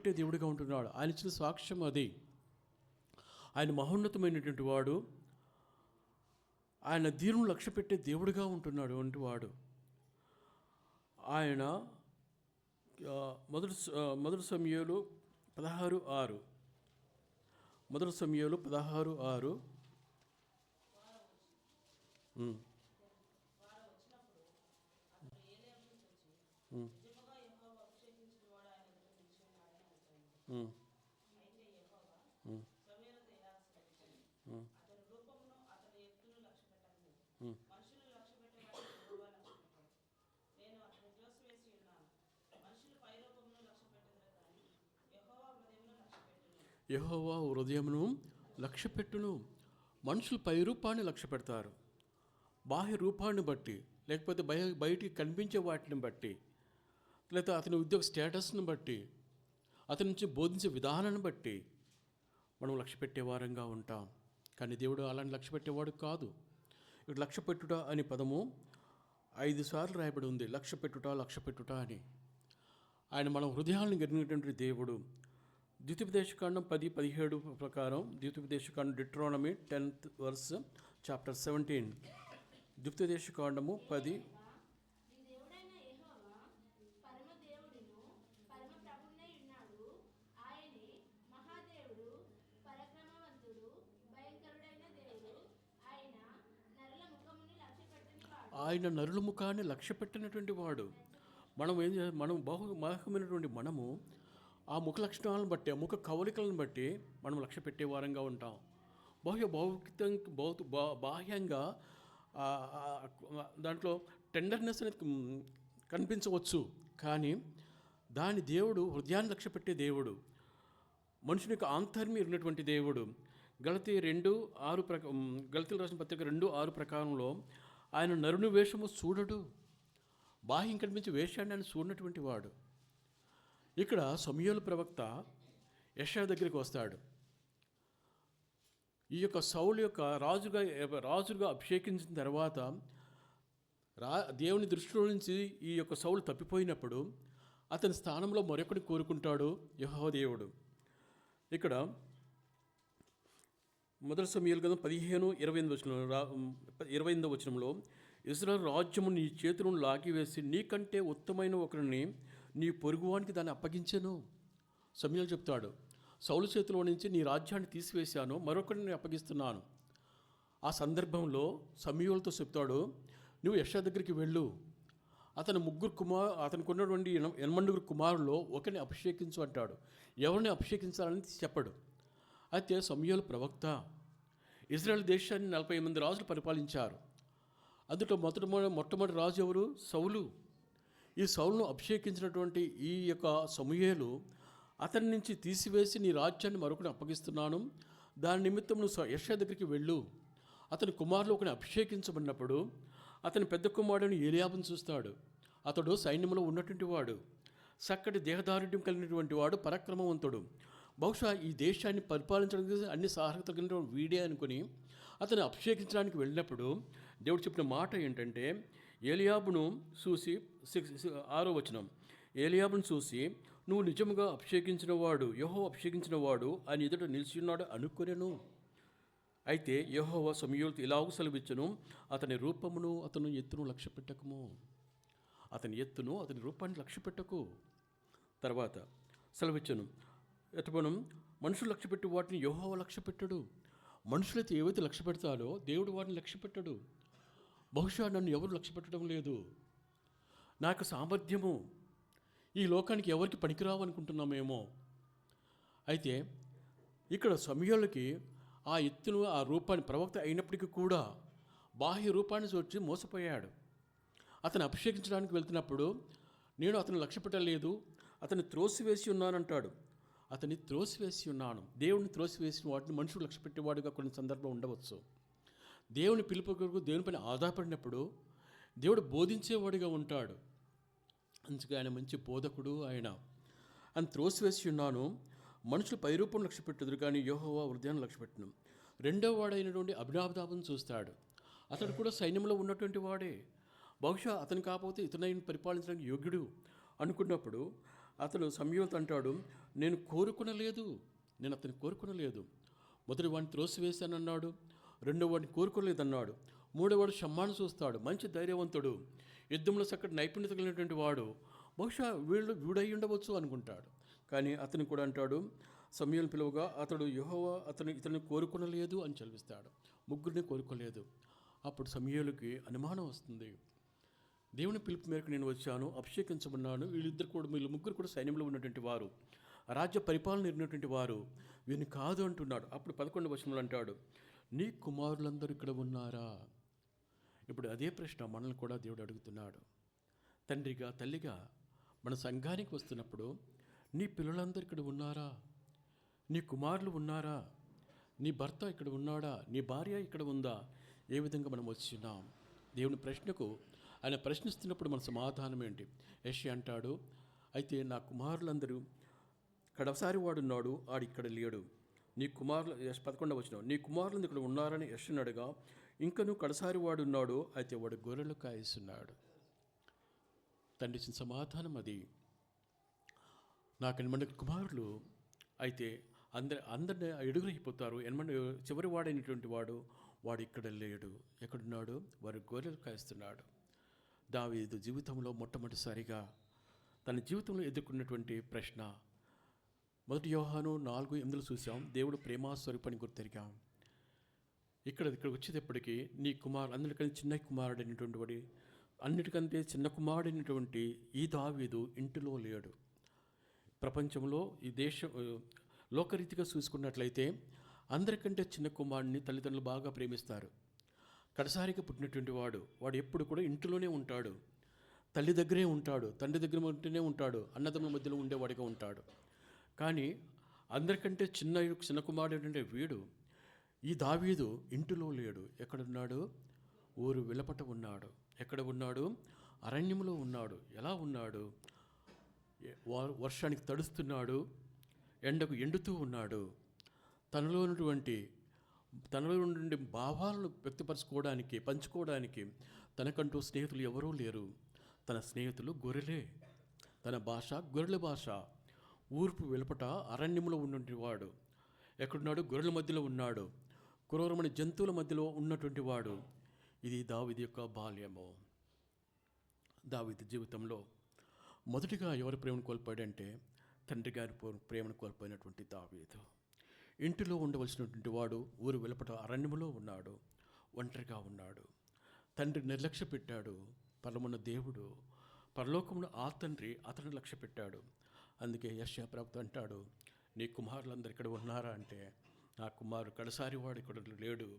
లక్ష్యపెట్టే దేవుడిగా ఉంటున్నాడు. ఆయన ఇచ్చిన సాక్ష్యం అది. ఆయన మహోన్నతమైనటువంటి వాడు. ఆయన దీనులను లక్ష్యపెట్టే దేవుడిగా ఉంటున్నాడు వంటి వాడు. ఆయన మొదటి సమూయేలు 16:6 మొదటి సమూయేలు 16:6 యెహోవా హృదయమును లక్ష్యపెట్టును, మనుషులు పై రూపాన్ని లక్ష్య పెడతారు. బాహ్య రూపాన్ని బట్టి, లేకపోతే బయటికి కనిపించే వాటిని బట్టి, లేకపోతే అతని ఉద్యోగ స్టేటస్ని బట్టి, అతని నుంచి బోధించే విధానాన్ని బట్టి మనం లక్ష్య పెట్టే వారంగా ఉంటాం. కానీ దేవుడు అలాంటి లక్ష్య పెట్టేవాడు కాదు. ఇక్కడ లక్ష్య పెట్టుట అనే పదము 5 సార్లు రాయబడి ఉంది. లక్ష్య పెట్టుట అని. ఆయన మన హృదయాలను గెలిగినటువంటి దేవుడు. ద్వితీయోపదేశకాండం 10:17 ప్రకారం, ద్వితీయోపదేశకాండం డిట్రోనమీ 10th verse చాప్టర్ 17, ద్వితీయోపదేశకాండము 10. ఆయన నరుల ముఖాన్ని లక్ష్య పెట్టినటువంటి వాడు. మనం బాహుమైనటువంటి మనము ఆ ముఖ లక్షణాలను బట్టి, ఆ ముఖ కవలికలను బట్టి మనం లక్ష్య పెట్టే వారంగా ఉంటాం. బాహ్యంగా దాంట్లో టెండర్నెస్ అనేది కనిపించవచ్చు, కానీ దాని దేవుడు హృదయాన్ని లక్ష్య పెట్టే దేవుడు, మనుషుని యొక్క ఆంతర్యం ఉన్నటువంటి దేవుడు. గలతీయులు రాసిన పత్రిక 2:6 ప్రకారంలో ఆయన నరుని వేషము చూడడు, బాహ్యం కనిపించే వేషాన్ని ఆయన చూడనటువంటి వాడు. ఇక్కడ సమూయేలు ప్రవక్త యెషయా దగ్గరికి వస్తాడు. ఈ యొక్క సౌలు యొక్క రాజుగా అభిషేకించిన తర్వాత దేవుని దృష్టిలో నుంచి ఈ యొక్క సౌలు తప్పిపోయినప్పుడు అతని స్థానంలో మరొకటి కోరుకుంటాడు యెహోవా దేవుడు. ఇక్కడ మొదటి సమూయేలు గ్రంథం 15:28 వచనంలో, ఇశ్రాయేలు రాజ్యము నీ చేతులను లాగివేసి నీకంటే ఉత్తమైన ఒకరిని నీ పొరుగువానికి దాన్ని అప్పగించాను. సమూయేలు చెప్తాడు, సౌలు చేతిలో నుంచి నీ రాజ్యాన్ని తీసివేశాను, మరొకరిని అప్పగిస్తున్నాను. ఆ సందర్భంలో సమూయేలుతో చెప్తాడు, నువ్వు యెషయా దగ్గరికి వెళ్ళు, అతనికి ఉన్నటువంటి 8 కుమారుల్లో ఒకరిని అభిషేకించు అంటాడు. ఎవరిని అభిషేకించాలని చెప్పడు. అయితే సమూయేలు ప్రవక్త ఇజ్రాయెల్ దేశాన్ని 48 రాజులు పరిపాలించారు. అందులో మొట్టమొదటి రాజు ఎవరు? సౌలు. ఈ సౌలును అభిషేకించినటువంటి ఈ యొక్క సమూయేలు అతని నుంచి తీసివేసి నీ రాజ్యాన్ని మరొకరిని అప్పగిస్తున్నాను, దాని నిమిత్తం నువ్వు యెషయా దగ్గరికి వెళ్ళు, అతని కుమారులు ఒకరిని అభిషేకించబడినప్పుడు అతని పెద్ద కుమారుడిని ఏలియాబును చూస్తాడు. అతడు సైన్యంలో ఉన్నటువంటి వాడు, చక్కటి దేహదారుఢ్యం కలిగినటువంటి వాడు, పరాక్రమవంతుడు, బహుశా ఈ దేశాన్ని పరిపాలించడానికి అన్ని సాహసత కలిగిన వీడే అనుకుని అతను అభిషేకించడానికి వెళ్ళినప్పుడు దేవుడు చెప్పిన మాట ఏంటంటే, ఏలియాబును చూసి 6వ వచనం, ఏలియాబును చూసి నువ్వు నిజముగా అభిషేకించిన వాడు, యెహోవా అభిషేకించిన వాడు ఆయన ఎదుట నిలిచి ఉన్నాడు అనుకునేను. అయితే యెహోవా సమూయేలుతో ఇలాగ సెలవిచ్చెను, అతని రూపమును అతని ఎత్తును లక్ష్య పెట్టకము. అతని ఎత్తును అతని రూపాన్ని లక్ష్య పెట్టకు. తర్వాత సెలవిచ్చెను, మనం మనుషులు లక్ష్య పెట్టి వాటిని యెహోవా లక్ష్య పెట్టడు. మనుషులైతే ఏవైతే లక్ష్య పెడతారో దేవుడు వాటిని లక్ష్య పెట్టడు. బహుశా నన్ను ఎవరు లక్ష్య పెట్టడం లేదు, నాకు సామర్థ్యము ఈ లోకానికి ఎవరికి పనికిరావు అనుకుంటున్నామేమో. అయితే ఇక్కడ సమూయేలుకి ఆ ఎత్తును, ఆ రూపాన్ని, ప్రవక్త అయినప్పటికీ కూడా బాహ్య రూపాన్ని చూచి మోసపోయాడు. అతను అభిషేకించడానికి వెళ్తున్నప్పుడు నేను అతను లక్ష్య పెట్టలేదు, అతన్ని త్రోసివేసి ఉన్నానంటాడు. అతన్ని త్రోసివేసి ఉన్నాను. దేవుని త్రోసివేసిన వాటిని మనుషులు లక్ష్య పెట్టేవాడుగా కొన్ని సందర్భం ఉండవచ్చు. దేవుని పిలుపు కొరకు దేవుని పైన ఆధారపడినప్పుడు దేవుడు బోధించేవాడిగా ఉంటాడు. అందుకే ఆయన మంచి బోధకుడు. ఆయన త్రోసివేసి ఉన్నాను, మనుషులు పైరూపం లక్ష్య పెట్టుదురు కానీ యెహోవా హృదయాన్ని లక్ష్య పెట్టను. రెండవ వాడైనటువంటి అభినాదాబును చూస్తాడు. అతడు కూడా సైన్యంలో ఉన్నటువంటి వాడే. బహుశా అతను కాకపోతే ఇతనైన పరిపాలించడానికి యోగ్యుడు అనుకున్నప్పుడు అతడు సమూయేలుతో అంటాడు, నేను కోరుకునలేదు, నేను అతన్ని కోరుకునలేదు. మొదటి వాడిని త్రోసివేశానన్నాడు, రెండో వాడిని కోరుకోలేదన్నాడు, మూడో వాడు షమ్మాను చూస్తాడు, మంచి ధైర్యవంతుడు, యుద్ధంలో చక్కటి నైపుణ్యత కలిగినటువంటి వాడు, బహుశా వీడై ఉండవచ్చు అనుకుంటాడు. కానీ అతను కూడా అంటాడు, సమూయేలు పిలువగా అతడు యెహోవా ఇతన్ని కోరుకునలేదు అని చదివిస్తాడు. ముగ్గురిని కోరుకోలేదు. అప్పుడు సమూయేలుకి అనుమానం వస్తుంది. దేవుని పిలుపు మేరకు నేను వచ్చాను, అభిషేకించబడినాను, వీళ్ళు ముగ్గురు కూడా సైన్యంలో ఉన్నటువంటి వారు, రాజ్య పరిపాలన ఉన్నటువంటి వారు, వీరిని కాదు అంటున్నాడు. అప్పుడు 11వ వచనంలో అంటాడు, నీ కుమారులందరూ ఇక్కడ ఉన్నారా? ఇప్పుడు అదే ప్రశ్న మనల్ని కూడా దేవుడు అడుగుతున్నాడు. తండ్రిగా తల్లిగా మన సంఘానికి వస్తున్నప్పుడు నీ పిల్లలందరూ ఇక్కడ ఉన్నారా? నీ కుమారులు ఉన్నారా? నీ భర్త ఇక్కడ ఉన్నాడా? నీ భార్య ఇక్కడ ఉందా? ఏ విధంగా మనం వచ్చినాం? దేవుని ప్రశ్నకు ఆయన ప్రశ్నిస్తున్నప్పుడు మన సమాధానం ఏంటి? యెషయా అంటాడు, అయితే నా కుమారులందరూ, కడసారి వాడున్నాడు, ఆడిక్కడ లేడు. నీ కుమారులు 11వ వచనం, నీ కుమారులందరూ ఇక్కడ ఉన్నారని యెషయా అడగా, ఇంకను కడసారి వాడున్నాడు, అయితే వాడు గొర్రెలు కాయిస్తున్నాడు. తండ్రి ఇచ్చిన సమాధానం అది. నాకు 8 కుమారులు, అయితే అందరినీ ఎడుగురైపోతారు. చివరి వాడైనటువంటి వాడు ఇక్కడ లేడు. ఎక్కడున్నాడు? వారు గొర్రెలు కాయిస్తున్నాడు. దావీదు జీవితంలో మొట్టమొదటిసారిగా తన జీవితంలో ఎదుర్కొన్నటువంటి ప్రశ్న, మొదటి యోహాను 4:8 చూసాం, దేవుడు ప్రేమాస్వరూపాన్ని గుర్తెరిగాం. ఇక్కడికి వచ్చేటప్పటికీ నీ అందరికంటే చిన్న కుమారుడైనటువంటి వాడి, అన్నిటికంటే చిన్న కుమారుడైనటువంటి ఈ దావీదు ఇంటిలో లేడు. ప్రపంచంలో ఈ లోకరీతిగా చూసుకున్నట్లయితే అందరికంటే చిన్న కుమారుడిని తల్లిదండ్రులు బాగా ప్రేమిస్తారు. కడసారిగా పుట్టినటువంటి వాడు ఎప్పుడు కూడా ఇంటిలోనే ఉంటాడు, తల్లి దగ్గరే ఉంటాడు, తండ్రి దగ్గర ఉంటూనే ఉంటాడు, అన్నదమ్ముల మధ్యలో ఉండేవాడిగా ఉంటాడు. కానీ అందరికంటే చిన్న కుమారుడు వీడు, ఈ దావీదు ఇంటిలో లేడు. ఎక్కడున్నాడు? ఊరు వెలుపట ఉన్నాడు. ఎక్కడ ఉన్నాడు? అరణ్యంలో ఉన్నాడు. ఎలా ఉన్నాడు? వర్షానికి తడుస్తున్నాడు, ఎండకు ఎండుతూ ఉన్నాడు. తనలో నుండి భావాలను వ్యక్తపరచుకోవడానికి, పంచుకోవడానికి తనకంటూ స్నేహితులు ఎవరూ లేరు. తన స్నేహితులు గొర్రెలే. తన భాష గొర్రెల భాష. ఊర్పు వెలుపట అరణ్యంలో ఉన్నటువంటి వాడు ఎక్కడున్నాడు? గొర్రెల మధ్యలో ఉన్నాడు, క్రూరమైన జంతువుల మధ్యలో ఉన్నటువంటి వాడు. ఇది దావీదు యొక్క బాల్యము. దావీదు జీవితంలో మొదటిగా ఎవరి ప్రేమను కోల్పోయాడంటే తండ్రి గారి ప్రేమను కోల్పోయినటువంటి దావీదు. ఇంటిలో ఉండవలసినటువంటి వాడు ఊరు వెలుపట అరణ్యములో ఉన్నాడు, ఒంటరిగా ఉన్నాడు. తండ్రి నిర్లక్ష్య పెట్టాడు. పరమున్న దేవుడు, పరలోకమున ఆ తండ్రి అతను లక్ష్య పెట్టాడు. అందుకే యెషయా ప్రవక్త అంటాడు, నీ కుమారులందరూ ఇక్కడ ఉన్నారా అంటే, నా కుమారుడు కడసారి వాడు ఇక్కడ లేడు,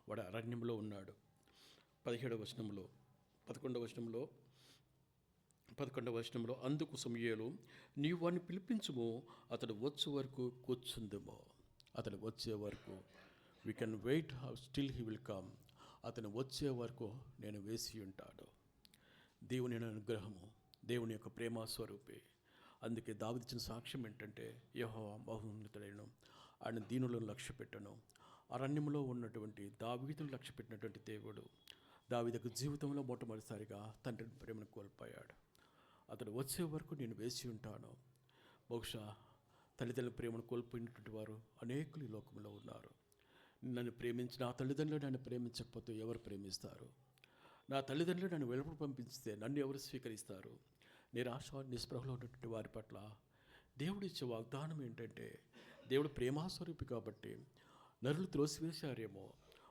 వాడు అరణ్యంలో ఉన్నాడు. 11వ వచనంలో అందుకు సమూయేలు, నీవు వాడిని పిలిపించుము, అతడు వచ్చే వరకు కూర్చుందుమో. అతడు వచ్చే వరకు, we can wait still he will come. అతను వచ్చే వరకు నేను వేసి ఉంటాడు. దేవుని అనుగ్రహము, దేవుని యొక్క ప్రేమ స్వరూపే. అందుకే దావీదు ఇచ్చిన సాక్ష్యం ఏంటంటే, యెహోవా మహోన్నతుడైన, ఆయన దీనులను లక్ష్య పెట్టను. అరణ్యంలో ఉన్నటువంటి దావీదును లక్ష్య పెట్టినటువంటి దేవుడు దావీదు జీవితంలో మొట్టమొదటిసారిగా తండ్రి ప్రేమను కోల్పోయాడు. అతడు వచ్చే వరకు నేను వేసి ఉంటాను. బహుశా తల్లిదండ్రుల ప్రేమను కోల్పోయినటువంటి వారు అనేకులు ఈ లోకంలో ఉన్నారు. నన్ను ప్రేమించిన నా తల్లిదండ్రులు నన్ను ప్రేమించకపోతే ఎవరు ప్రేమిస్తారు? నా తల్లిదండ్రులు నన్ను వెలుపల పంపిస్తే నన్ను ఎవరు స్వీకరిస్తారు? నిరాశ నిస్పృహలో ఉన్నటువంటి వారి పట్ల దేవుడు ఇచ్చే వాగ్దానం ఏంటంటే, దేవుడు ప్రేమాస్వరూపి కాబట్టి నరులు త్రోసివేశారేమో,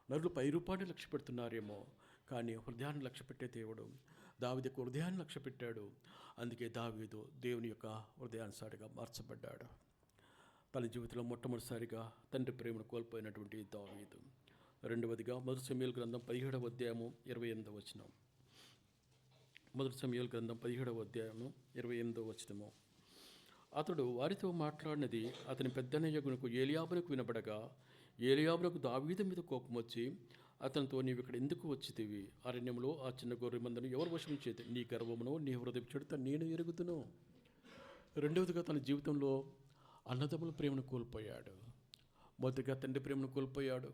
నరులు పై రూపాన్ని లక్ష్య పెడుతున్నారేమో, కానీ హృదయాన్ని లక్ష్య పెట్టే దేవుడు దావీదు హృదయాన్ని లక్ష్య పెట్టాడు. అందుకే దావీదు దేవుని యొక్క హృదయానుసారిగా మార్చబడ్డాడు. తన జీవితంలో మొట్టమొదటిసారిగా తండ్రి ప్రేమను కోల్పోయినటువంటి దావీదు. రెండవదిగా 1 సమూయేలు గ్రంథం 17వ అధ్యాయము 28వ వచనం. 1 సమూయేలు గ్రంథం 17వ అధ్యాయము 28వ వచనము. అతడు వారితో మాట్లాడినది అతని పెద్దనయ్యగునకు ఏలియాబునకు వినబడగా, ఏలియాబునకు దావీదు మీద కోపం వచ్చి అతనితో, నీవు ఇక్కడ ఎందుకు వచ్చితివి? అరణ్యంలో ఆ చిన్న గొర్రె మందను ఎవరు వశం చేతి? నీ గర్వమును నీ హృదయం చెడుత నేను ఎరుగుదును. రెండవదిగా తన జీవితంలో అన్నదమ్ముల ప్రేమను కోల్పోయాడు. మొదటిగా తండ్రి ప్రేమను కోల్పోయాడు,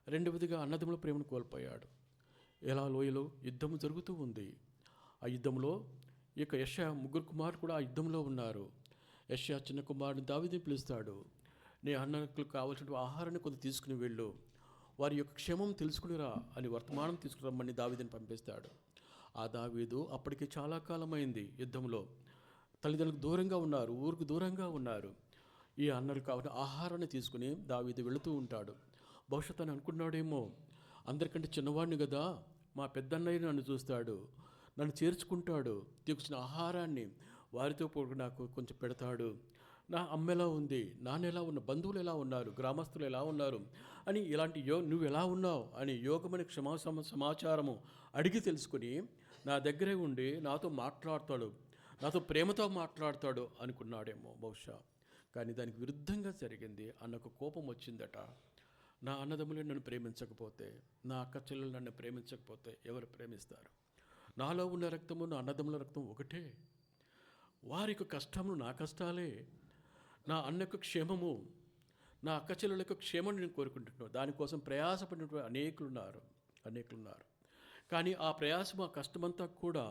రెండవదిగా అన్నదమ్ముల ప్రేమను కోల్పోయాడు. ఎలా లోయలో యుద్ధము జరుగుతూ ఉంది. ఆ యుద్ధంలో ఇక యెషయా ముగ్గురు కుమారులు కూడా ఆ యుద్ధంలో ఉన్నారు. యెషయా చిన్న కుమారుడు దావీదుని పిలుస్తాడు. నీ అన్నకు కావలసిన ఆహారాన్ని కొంత తీసుకుని వెళ్ళు, వారి యొక్క క్షేమం తెలుసుకునిరా అని వర్తమానం తీసుకురమ్మని దావీదుని పంపిస్తాడు. ఆ దావీదు అప్పటికి చాలా కాలమైంది యుద్ధంలో, తల్లిదండ్రులకు దూరంగా ఉన్నారు, ఊరికి దూరంగా ఉన్నారు. ఈ అన్నలు కావాలని ఆహారాన్ని తీసుకుని దావీదు వెళుతూ ఉంటాడు. బహుశా తను అనుకున్నాడేమో, అందరికంటే చిన్నవాడిని కదా, మా పెద్దన్నయ్య నన్ను చూస్తాడు, నన్ను చేర్చుకుంటాడు, తీసుకున్న ఆహారాన్ని వారితో పాటు నాకు కొంచెం పెడతాడు, నా అమ్మ ఎలా ఉంది, నాన్న ఎలా ఉన్న, బంధువులు ఎలా ఉన్నారు, గ్రామస్తులు ఎలా ఉన్నారు అని, ఇలాంటి నువ్వు ఎలా ఉన్నావు అని యోగమైన సమాచారము అడిగి తెలుసుకుని నా దగ్గరే ఉండి నాతో మాట్లాడతాడు, నాతో ప్రేమతో మాట్లాడతాడు అనుకున్నాడేమో బహుశా. కానీ దానికి విరుద్ధంగా జరిగింది. అన్నకు కోపం వచ్చిందట. నా అన్నదమ్ములు నన్ను ప్రేమించకపోతే, నా అక్క చెల్లెలు నన్ను ప్రేమించకపోతే ఎవరు ప్రేమిస్తారు? నాలో ఉన్న రక్తము నా అన్నదమ్ముల రక్తం ఒకటే. వారి యొక్క కష్టములు నా కష్టాలే. నా అన్నకు క్షేమము, నా అక్క చెల్లెలకు క్షేమం నేను కోరుకుంటున్నాను. దానికోసం ప్రయాసపడినటువంటి అనేకులున్నారు. కానీ ఆ ప్రయాసం, ఆ కష్టమంతా కూడా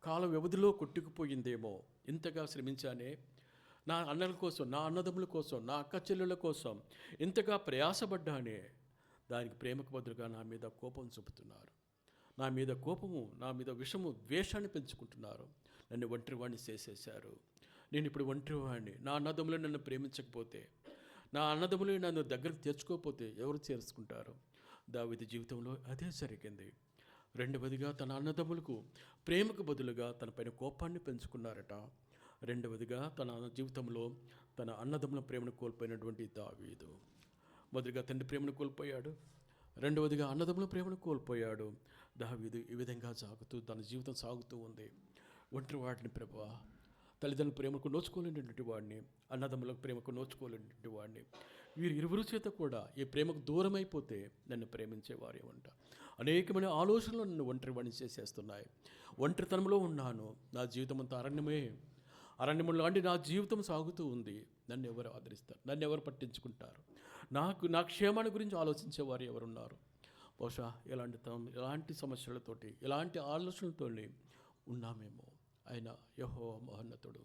కాల వ్యవధిలో కొట్టుకుపోయిందేమో. ఇంతగా శ్రమించానే, నా అన్నల కోసం, నా అన్నదమ్ముల కోసం, నా అక్క చెల్లెళ్ళ కోసం ఇంతగా ప్రయాసపడ్డానే, దానికి ప్రేమకు బదులుగా నా మీద కోపం చూపుతున్నారు. నా మీద కోపము, నా మీద విషము, ద్వేషాన్ని పెంచుకుంటున్నారు. నన్ను ఒంటరివాడిని చేసేశారు. నేను ఇప్పుడు ఒంటరివాడిని. నా అన్నదమ్ములు నన్ను ప్రేమించకపోతే, నా అన్నదమ్ములు నన్ను దగ్గరకు తెచ్చుకోకపోతే ఎవరు చేర్చుకుంటారు? దావీదు జీవితంలో అదే జరిగింది. రెండవదిగా తన అన్నదమ్ములకు ప్రేమకు బదులుగా తన పైన కోపాన్ని పెంచుకున్నారట. రెండవదిగా తన జీవితంలో తన అన్నదమ్ముల ప్రేమను కోల్పోయినటువంటి దావీదు, మొదటిగా తండ్రి ప్రేమను కోల్పోయాడు, రెండవదిగా అన్నదమ్ముల ప్రేమను కోల్పోయాడు. దావీదు ఈ విధంగా సాగుతూ తన జీవితం సాగుతూ ఉంది. ఒంటరి వాడిని ప్రభువా, తల్లిదండ్రుల ప్రేమకు నోచుకోలేనటువంటి వాడిని, అన్నదమ్ములకు ప్రేమకు నోచుకోలేనటువంటి వాడిని, వీరు ఇరువురు చేత కూడా ఈ ప్రేమకు దూరం అయిపోతే నన్ను ప్రేమించేవారే వంట. అనేకమైన ఆలోచనలు నన్ను ఒంటరి వాడిని చేసేస్తున్నాయి. ఒంటరితనంలో ఉన్నాను. నా జీవితం అంతా అరణ్యము లాంటి నా జీవితం సాగుతూ ఉంది. నన్ను ఎవరు ఆదరిస్తారు? నన్ను ఎవరు పట్టించుకుంటారు? నా క్షేమాన్ని గురించి ఆలోచించేవారు ఎవరున్నారు? బహుశా ఎలాంటి సమస్యలతోటి, ఎలాంటి ఆలోచనలతోని ఉన్నామేమో. ఆయన యెహోవా మహోన్నతుడు,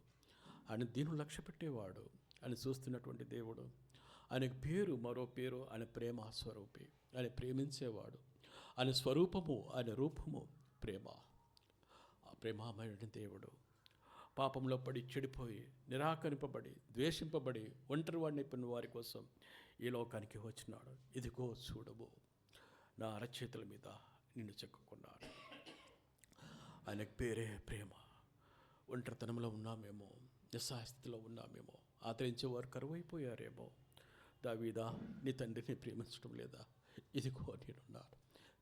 ఆయన దీనిని లక్ష్య పెట్టేవాడు, ఆయన చూస్తున్నటువంటి దేవుడు. ఆయనకు పేరు, మరో పేరు, ఆయన ప్రేమ స్వరూపి. ఆయన ప్రేమించేవాడు. ఆయన స్వరూపము, ఆయన రూపము ప్రేమ. ఆ ప్రేమమైన దేవుడు పాపంలో పడి చెడిపోయి, నిరాకరింపబడి, ద్వేషింపబడి, ఒంటరి వాడిని అయిపోయిన వారి కోసం ఈ లోకానికి వచ్చినాడు. ఇదిగో చూడము, నా అరచేతుల మీద నిన్ను చెక్కుకున్నాడు. ఆయనకు పేరే ప్రేమ. ఒంటరితనంలో ఉన్నామేమో, నిస్సహాయస్థితిలో ఉన్నామేమో, ఆదరించేవారు కరువైపోయారేమో. దావీదా, నీ తండ్రిని ప్రేమించడం లేదా? ఇదిగో నేనున్నాను,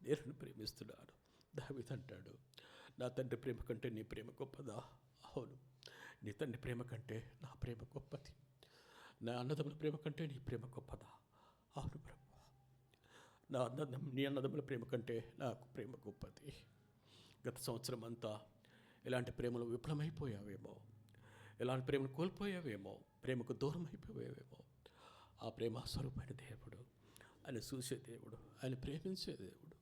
నేను ప్రేమిస్తున్నాను. దావీదు అంటాడు, నా తండ్రి ప్రేమ కంటే నీ ప్రేమ గొప్పదా? అవును, నీ తండ్రి ప్రేమ కంటే నా ప్రేమ గొప్పది. నా అన్నదమ్ముల ప్రేమ కంటే నీ ప్రేమ గొప్పదా? అవును ప్రభు, నీ అన్నదమ్ముల ప్రేమ కంటే నాకు ప్రేమ గొప్పది. గత సంవత్సరం అంతా ఇలాంటి ప్రేమలు విఫలమైపోయావేమో, ఇలాంటి ప్రేమను కోల్పోయావేమో, ప్రేమకు దూరం అయిపోయావేమో. ఆ ప్రేమ స్వరూపమైన దేవుడు, ఆయన చూసే దేవుడు, ఆయన ప్రేమించే దేవుడు.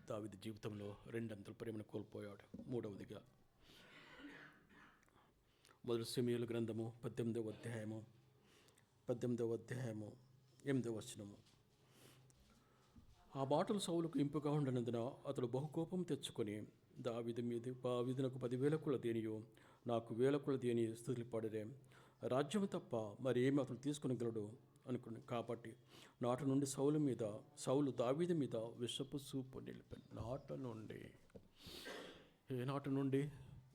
దావీదు జీవితంలో రెండంతల ప్రేమను కోల్పోయాడు. మూడవదిగా మొదటి సమూయేలు గ్రంథము 18వ అధ్యాయము 8వ వచనము. ఆ మాటలు సౌలుకు ఇంపుగా ఉండనందున అతడు బహుకోపం తెచ్చుకొని దావీదునకు 10,000 కుల దేనియో, నాకు 1,000 కుల దేని స్థుతులు పడరే, రాజ్యం తప్ప మరి ఏమి అతను తీసుకునగలడు అనుకుని. కాబట్టి నాటి నుండి సౌలు దావీదు మీద విషపు చూపు నిలిపాను. ఏనాటి నుండి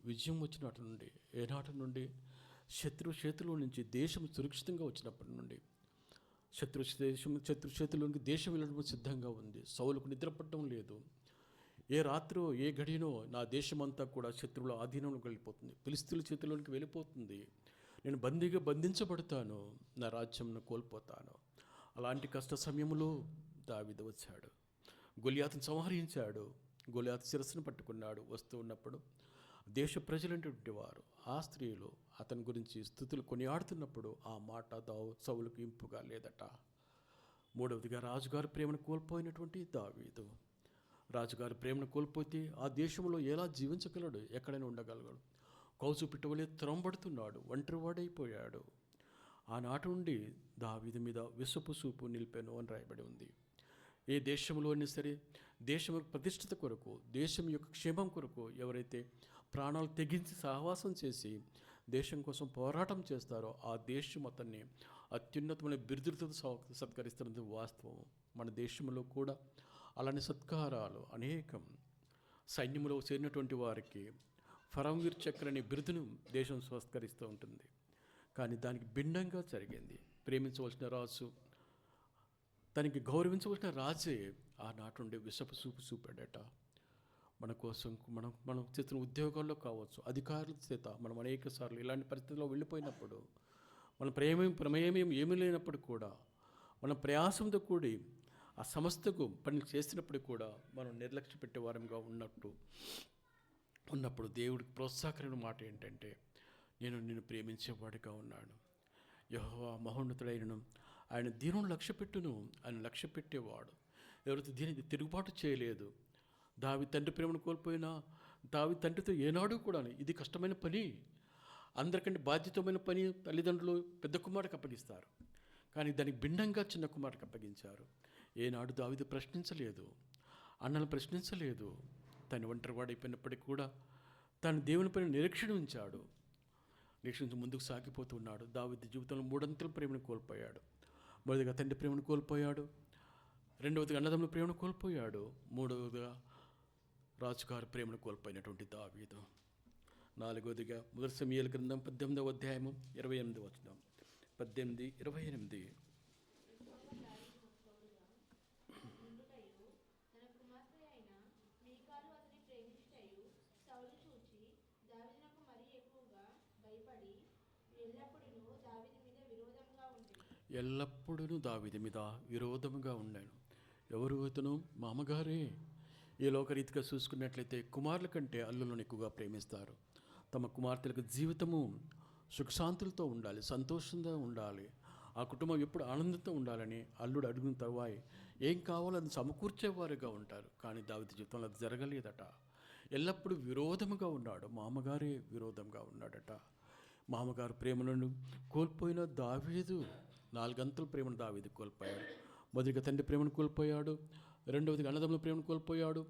విజయం వచ్చినటు నుండి, ఏనాటి నుండి శత్రు చేతిలో నుంచి దేశం సురక్షితంగా వచ్చినప్పటి నుండి, శత్రు చేతిలోనికి దేశం వెళ్ళడం సిద్ధంగా ఉంది. సౌలుకు నిద్రపడడం లేదు. ఏ రాత్రో ఏ గడియనో నా దేశమంతా కూడా శత్రువుల ఆధీనంలోకి వెళ్ళిపోతుంది, ఫిలిష్తీయుల చేతిలోనికి వెళ్ళిపోతుంది. నేను బంధించబడతాను, నా రాజ్యంను కోల్పోతాను. అలాంటి కష్ట సమయంలో దావీదు వచ్చాడు, గొలియాతును సంహరించాడు. గొలియాతు శిరస్సును పట్టుకున్నాడు. వస్తూ ఉన్నప్పుడు దేశ ప్రజలైనటువంటి వారు, ఆ స్త్రీలు అతని గురించి స్తుతులు కొనియాడుతున్నప్పుడు ఆ మాట సౌలుకు ఇంపుగా లేదట. మూడవదిగా రాజుగారి ప్రేమను కోల్పోయినటువంటి దావీదు. రాజుగారి ప్రేమను కోల్పోతే ఆ దేశంలో ఎలా జీవించగలడు? ఎక్కడైనా ఉండగలగడు? కౌసు పిట్టవలే త్రొంబడుతున్నాడు, ఒంటరివాడైపోయాడు. ఆనాటి నుండి దావీదు మీద విషపు చూపు నిలిపాను అని రాయబడి ఉంది. ఏ దేశంలో అయినా సరే, దేశం ప్రతిష్ఠిత కొరకు, దేశం యొక్క క్షేమం కొరకు ఎవరైతే ప్రాణాలు తెగించి సహవాసం చేసి దేశం కోసం పోరాటం చేస్తారో ఆ దేశం అతన్ని అత్యున్నతమైన బిరుదులతో సత్కరిస్తున్నది వాస్తవం. మన దేశంలో కూడా అలాంటి సత్కారాలు అనేకం. సైన్యంలో చేరినటువంటి వారికి ఫరమవీర్ చక్ర అనే బిరుదును దేశం సత్కరిస్తూ ఉంటుంది. కానీ దానికి భిన్నంగా జరిగింది. ప్రేమించవలసిన రాజు, తనకి గౌరవించవలసిన రాజే ఆనాటి నుండి విషపు చూపు చూపాడట. మన కోసం మనం చేస్తున్న ఉద్యోగాల్లో కావచ్చు, అధికారుల చేత మనం అనేక సార్లు ఇలాంటి పరిస్థితుల్లో వెళ్ళిపోయినప్పుడు, మన ప్రమేయం ఏమీ లేనప్పుడు కూడా, మన ప్రయాసంతో కూడి ఆ సంస్థకు పని చేసినప్పుడు కూడా మనం నిర్లక్ష్య పెట్టేవారంగా ఉన్నప్పుడు దేవుడికి ప్రోత్సాహకరమైన మాట ఏంటంటే, నేను నిన్ను ప్రేమించేవాడిగా ఉన్నాను. యెహోవా మహోన్నతుడైనను, ఆయన దీనుని లక్ష్యపెట్టును, ఆయన లక్ష్య పెట్టేవాడు. ఎవరైతే దీనికి తిరుగుబాటు చేయలేదు. దావీదు తండ్రి ప్రేమను కోల్పోయినా, దావీదు తండ్రితో ఏనాడు కూడా ఇది కష్టమైన పని, అందరికంటే బాధ్యతమైన పని తల్లిదండ్రులు పెద్ద కుమారుడికి అప్పగిస్తారు. కానీ దానికి భిన్నంగా చిన్న కుమారుడికి అప్పగించారు. ఏనాడు దావీదు ప్రశ్నించలేదు, అన్నను ప్రశ్నించలేదు. తను ఒంటరివాడైపోయినప్పటికీ కూడా తను దేవునిపైన నిరీక్షణ ఉంచాడు. నిరీక్షించి ముందుకు సాగిపోతూ ఉన్నాడు. దావీదు జీవితంలో 3 అంతల ప్రేమను కోల్పోయాడు. మొదటిగా తండ్రి ప్రేమను కోల్పోయాడు, రెండవదిగా అన్నదమ్ముల ప్రేమను కోల్పోయాడు, మూడవదిగా రాజుగారి ప్రేమను కోల్పోయినటువంటి దావీదు. నాలుగవదిగా మొదటి సమూయేలు గ్రంథం 18వ అధ్యాయము 28వ వచనం. 18:28. ఎల్లప్పుడూ దావీదు మీద విరోధముగా ఉన్నాను. ఎవరు ఇతను? మామగారే. ఈ లోకరీతిగా చూసుకున్నట్లయితే కుమారుల కంటే అల్లులను ఎక్కువగా ప్రేమిస్తారు. తమ కుమార్తెలకు జీవితము సుఖశాంతులతో ఉండాలి, సంతోషంగా ఉండాలి, ఆ కుటుంబం ఎప్పుడు ఆనందంతో ఉండాలని అల్లుడు అడుగున తరువాయి ఏం కావాలో అది సమకూర్చేవారుగా ఉంటారు. కానీ దావీదు జీవితంలో అది జరగలేదట. ఎల్లప్పుడూ విరోధముగా ఉన్నాడు. మామగారే విరోధంగా ఉన్నాడట. మామగారు ప్రేమలను కోల్పోయిన దావీదు 4 అంతల ప్రేమను దావీదు కోల్పోయాడు. మొదటిగా తండ్రి ప్రేమను కోల్పోయాడు, రెండవదిగా అన్నదమ్ముల ప్రేమను కోల్పోయాడు,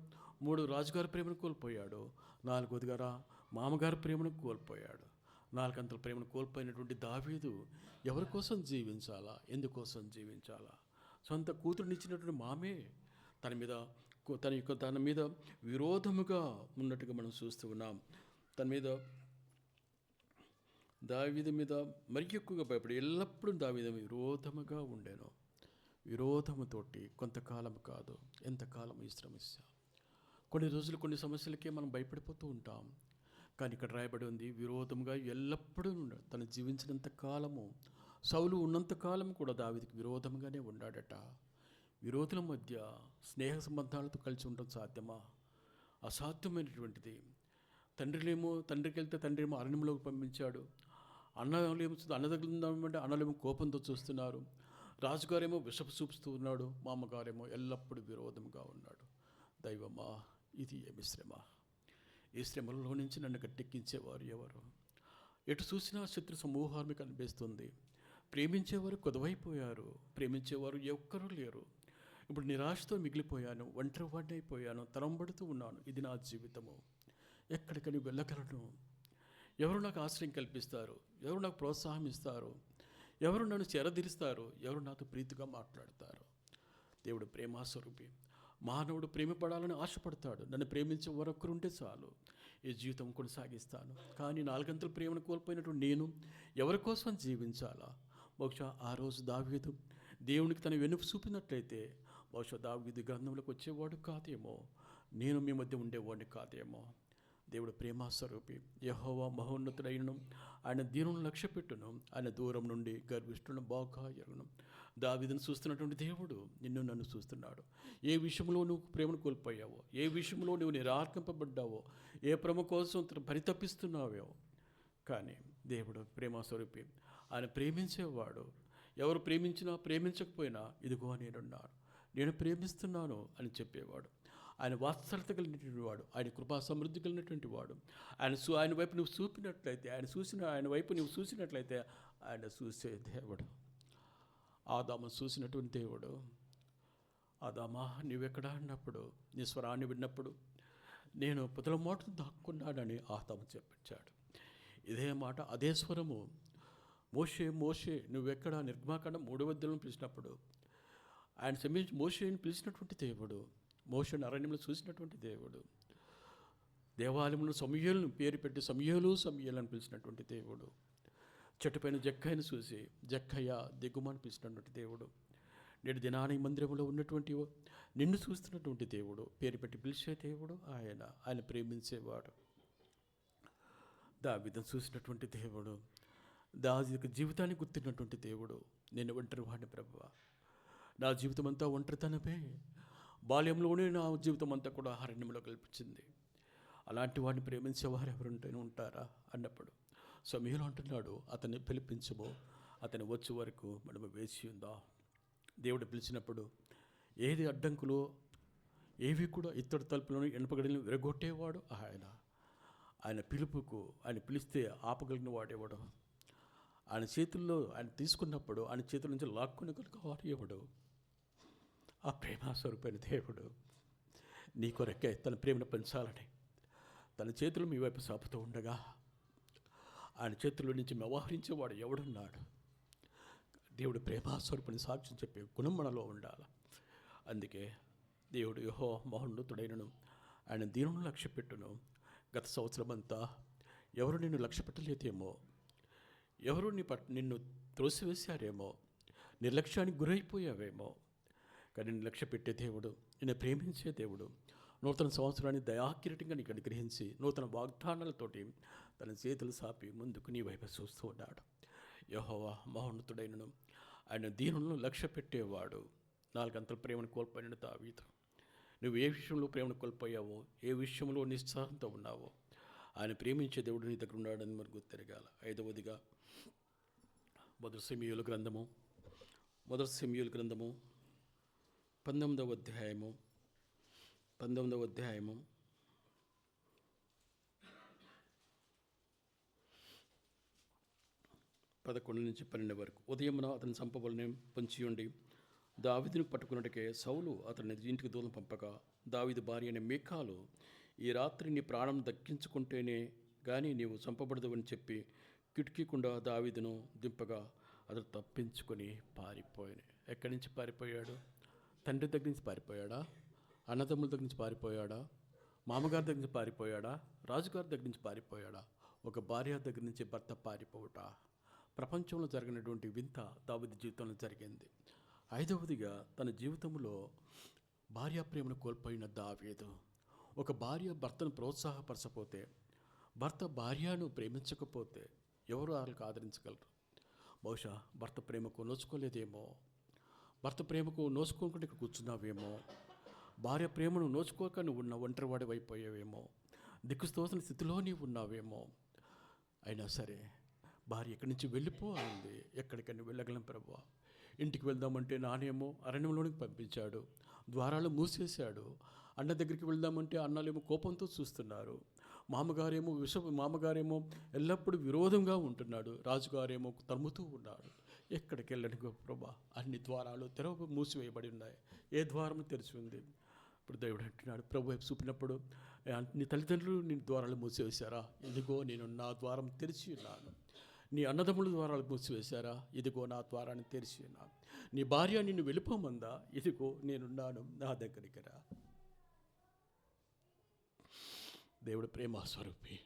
3 రాజుగారి ప్రేమను కోల్పోయాడు, 4వదిగా మామగారి ప్రేమను కోల్పోయాడు. 4 అంతల ప్రేమను కోల్పోయినటువంటి దావీదు ఎవరి కోసం జీవించాలా? ఎందుకోసం జీవించాలా? సొంత కూతురునిచ్చినటువంటి మామే తన మీద విరోధముగా ఉన్నట్టుగా మనం చూస్తూ ఉన్నాం. దావీదు మీద మరి ఎక్కువగా భయపడి ఎల్లప్పుడూ దావీదు విరోధముగా ఉండేను. విరోధముతోటి కొంతకాలం కాదు, ఎంతకాలం ఈ సమస్య. కొన్ని రోజులు కొన్ని సమస్యలకే మనం భయపడిపోతూ ఉంటాం. కానీ ఇక్కడ రాయబడి ఉంది, విరోధముగా ఎల్లప్పుడూ తను జీవించినంత కాలము, సౌలు ఉన్నంత కాలం కూడా దావీదుకి విరోధంగానే ఉన్నాడట. విరోధుల మధ్య స్నేహ సంబంధాలతో కలిసి ఉండడం సాధ్యమా? అసాధ్యమైనటువంటిది. తండ్రికి వెళ్తే తండ్రి ఏమో అరణ్యంలోకి పంపించాడు, అన్నలేమో కోపంతో చూస్తున్నారు, రాజుగారేమో విషపు చూపుతూ ఉన్నాడు, మామగారేమో ఎల్లప్పుడూ విరోధంగా ఉన్నాడు. దైవమా, ఇది ఏమి శ్రమ! ఈ శ్రమలలో నుంచి నన్ను గట్టెక్కించేవారు ఎవరు? ఎటు చూసినా శత్రు సమూహాన్ని కనిపిస్తుంది. ప్రేమించేవారు కొదవైపోయారు, ప్రేమించేవారు ఎవ్వరూ లేరు. ఇప్పుడు నిరాశతో మిగిలిపోయాను, ఒంటరివాడిని అయిపోయాను, తరంబడుతూ ఉన్నాను. ఇది నా జీవితము, ఎక్కడికని వెళ్ళగలను? ఎవరు నాకు ఆశ్రయం కల్పిస్తారు? ఎవరు నాకు ప్రోత్సాహం ఇస్తారు? ఎవరు నన్ను చెరదిరిస్తారు? ఎవరు నాతో ప్రీతిగా మాట్లాడతారు? దేవుడు ప్రేమాస్వరూపి. మానవుడు ప్రేమపడాలని ఆశపడతాడు. నన్ను ప్రేమించే మరొకరుంటే చాలు, ఈ జీవితం కొనసాగిస్తాను. కానీ 4 అంతల ప్రేమను కోల్పోయినటువంటి నేను ఎవరి కోసం జీవించాలా? బహుశా ఆ రోజు దావీదు దేవునికి తన వెనుక చూపినట్లయితే బహుశా దావీదు గ్రంథంలోకి వచ్చేవాడు కాదేమో, నేను మీ మధ్య ఉండేవాడిని కాదేమో. దేవుడు ప్రేమాస్వరూపి. యెహోవా మహోన్నతుడైనను, ఆయన దీనులను లక్ష్యపెట్టును, ఆయన దూరం నుండి గర్విష్ఠులను బాగా ఎరుగును. దావీదును చూస్తున్నటువంటి దేవుడు నిన్ను నన్ను చూస్తున్నాడు. ఏ విషయంలో నువ్వు ప్రేమను కోల్పోయావో, ఏ విషయంలో నువ్వు నిరాకరింపబడ్డావో, ఏ ప్రేమ కోసం పరితపిస్తున్నావో, కానీ దేవుడు ప్రేమాస్వరూపి. ఆయన ప్రేమించేవాడు. ఎవరు ప్రేమించినా ప్రేమించకపోయినా ఇదిగో నేనున్నాను, నేను ప్రేమిస్తున్నాను అని చెప్పేవాడు. ఆయన వాత్సల్యత కలిగినటువంటి వాడు, ఆయన కృపా సమృద్ధి కలిగినటువంటి వాడు. ఆయన వైపు నువ్వు చూపినట్లయితే, ఆయన వైపు నువ్వు చూసినట్లయితే ఆయన చూసే దేవుడు. ఆదాము చూసినటువంటి దేవుడు. ఆదామా నీవెక్కడా అన్నప్పుడు, నీ స్వరాన్ని విన్నప్పుడు నేను పొదల మోటను దాక్కున్నాడని ఆదాము చెప్పించాడు. ఇదే మాట, అదే స్వరము మోషే మోషే నువ్వెక్కడ నిర్గమాకాండ 3వ అధ్యాయంలో పిలిచినప్పుడు ఆయన సమీపించి మోషేని పిలిచినటువంటి దేవుడు, మోషేని అరణ్యంలో చూసినటువంటి దేవుడు, దేవాలయంలో సమూయేలును పేరు పెట్టి సమూయేలు అని పిలిచినటువంటి దేవుడు, చెట్టుపైన జక్కయ్యను చూసి జక్కయ్య దిగుమని పిలిచినటువంటి దేవుడు, నేడు దినాని మందిరంలో ఉన్నటువంటి నిన్ను చూస్తున్నటువంటి దేవుడు, పేరు పెట్టి పిలిచే దేవుడు ఆయన ప్రేమించేవాడు. దావీదును చూసినటువంటి దేవుడు, దావీదు జీవితాన్ని గుర్తినటువంటి దేవుడు. నేను ఒంటరి వాడిని ప్రభువా, నా జీవితం అంతా ఒంటరితనమే, బాల్యంలోనే నా జీవితం అంతా కూడా అరణ్యంలో కల్పించింది. అలాంటి వాడిని ప్రేమించేవారు ఎవరుంటేనే ఉంటారా అన్నప్పుడు సమూయేలు అంటున్నాడు, అతన్ని పిలిపించము, అతను వచ్చే వరకు మనము వేచి ఉందా. దేవుడు పిలిచినప్పుడు ఏది అడ్డంకులు ఏవి కూడా ఇత్తడి తలుపులను ఎనపగడిని విరగొట్టేవాడు ఆయన పిలుపుకు, ఆయన పిలిస్తే ఆపగలిగిన వాడేవాడు. ఆయన చేతుల్లో ఆయన తీసుకున్నప్పుడు ఆయన చేతుల నుంచి లాక్కుని వాడు ఎవడు? ఆ ప్రేమాస్వరూపైన దేవుడు నీ కొరకే తన ప్రేమను పెంచాలని తన చేతులు మీ వైపు సాపుతూ ఉండగా ఆయన చేతుల్లో నుంచి వ్యవహరించేవాడు ఎవడున్నాడు? దేవుడు ప్రేమాస్వరూపుని సాక్ష్యం చెప్పే గుణం మనలో ఉండాలి. అందుకే దేవుడు యెహోవా మహోన్నతుడైనను ఆయన దీనులను లక్ష్యపెట్టును. గత సంవత్సరం అంతా ఎవరు నిన్ను లక్ష్య పెట్టలేదేమో, ఎవరు నిన్ను త్రోసివేశారేమో, నిర్లక్ష్యానికి గురైపోయావేమో, కానీ నిన్ను లక్ష్య పెట్టే దేవుడు, నిన్ను ప్రేమించే దేవుడు నూతన సంవత్సరాన్ని దయాకిరీటంగా నీకు అనుగ్రహించి నూతన వాగ్దానాలతోటి తన చేతులు సాపి ముందుకు నీ వైపు చూస్తూ ఉన్నాడు. యెహోవా మహోన్నతుడైనను ఆయన దీనులను లక్ష్య పెట్టేవాడు. 4 అంతల ప్రేమను కోల్పోయిన దావీదు, నువ్వు ఏ విషయంలో ప్రేమను కోల్పోయావో, ఏ విషయంలో నిస్సారంతో ఉన్నావో, ఆయన ప్రేమించే దేవుడు నీ దగ్గర ఉన్నాడని మనకు గుర్తెరగాల. 5వదిగా మొదటి సమూయేలు గ్రంథము 19వ అధ్యాయము 11 నుంచి 12 వరకు. ఉదయమున అతని చంపబలని పొంచి ఉండి దావీదును పట్టుకున్నట్టుకే సౌలు అతని ఇంటికి దూరం పంపగా, దావీదు భార్య అయిన మీకాలు, ఈ రాత్రి నీ ప్రాణం దక్కించుకుంటేనే కానీ నీవు చంపబడదువని చెప్పి కిటికీకుండా దావీదును దింపగా అతను తప్పించుకొని పారిపోయాను. ఎక్కడి నుంచి పారిపోయాడు? తండ్రి దగ్గర నుంచి పారిపోయాడా? అన్నదమ్ముల దగ్గర నుంచి పారిపోయాడా? మామగారి దగ్గర నుంచి పారిపోయాడా? రాజుగారి దగ్గర నుంచి పారిపోయాడా? ఒక భార్య దగ్గర నుంచి భర్త పారిపోవట ప్రపంచంలో జరిగినటువంటి వింత దావీదు జీవితంలో జరిగింది. 5వదిగా తన జీవితంలో భార్య ప్రేమను కోల్పోయిన దావీదు. ఒక భార్య భర్తను ప్రోత్సాహపరచపోతే, భర్త భార్యను ప్రేమించకపోతే ఎవరు వాళ్ళకి ఆదరించగలరు? బహుశా భర్త ప్రేమకు నోచుకోలేదేమో, భర్త ప్రేమకు నోచుకోకుండా ఇక్కడ కూర్చున్నావేమో, భార్య ప్రేమను నోచుకోక నువ్వు ఉన్న ఒంటరివాడి అయిపోయావేమో, దిక్కుస్తోసిన స్థితిలో నీవు ఉన్నావేమో. అయినా సరే భార్య ఇక్కడి నుంచి వెళ్ళిపోవాలి. ఎక్కడికైనా వెళ్ళగలం ప్రభువా. ఇంటికి వెళ్దామంటే నానేమో అరణ్యంలోనికి పంపించాడు, ద్వారాలు మూసేశాడు. అన్న దగ్గరికి వెళ్దామంటే అన్నలేమో కోపంతో చూస్తున్నారు, మామగారేమో ఎల్లప్పుడూ విరోధంగా ఉంటున్నాడు, రాజుగారేమో తరుముతూ ఉన్నాడు. ఎక్కడికి వెళ్ళని ప్రభా, అన్ని ద్వారాలు మూసివేయబడి ఉన్నాయి, ఏ ద్వారం తెరిచి ఉంది? ఇప్పుడు దేవుడు అంటున్నాడు, ప్రభు వైపు చూపినప్పుడు, నీ తల్లిదండ్రులు నీ ద్వారాలు మూసివేశారా? ఇదిగో నేను నా ద్వారం తెరిచి ఉన్నాను. నీ అన్నదమ్ముల ద్వారాలు మూసివేశారా? ఇదిగో నా ద్వారాన్ని తెరిచి ఉన్నాను. నీ భార్య నిన్ను వెళ్ళిపోమందా? ఇదిగో నేనున్నాను, నా దగ్గరికి రా. దేవుడు ప్రేమ స్వరూపి.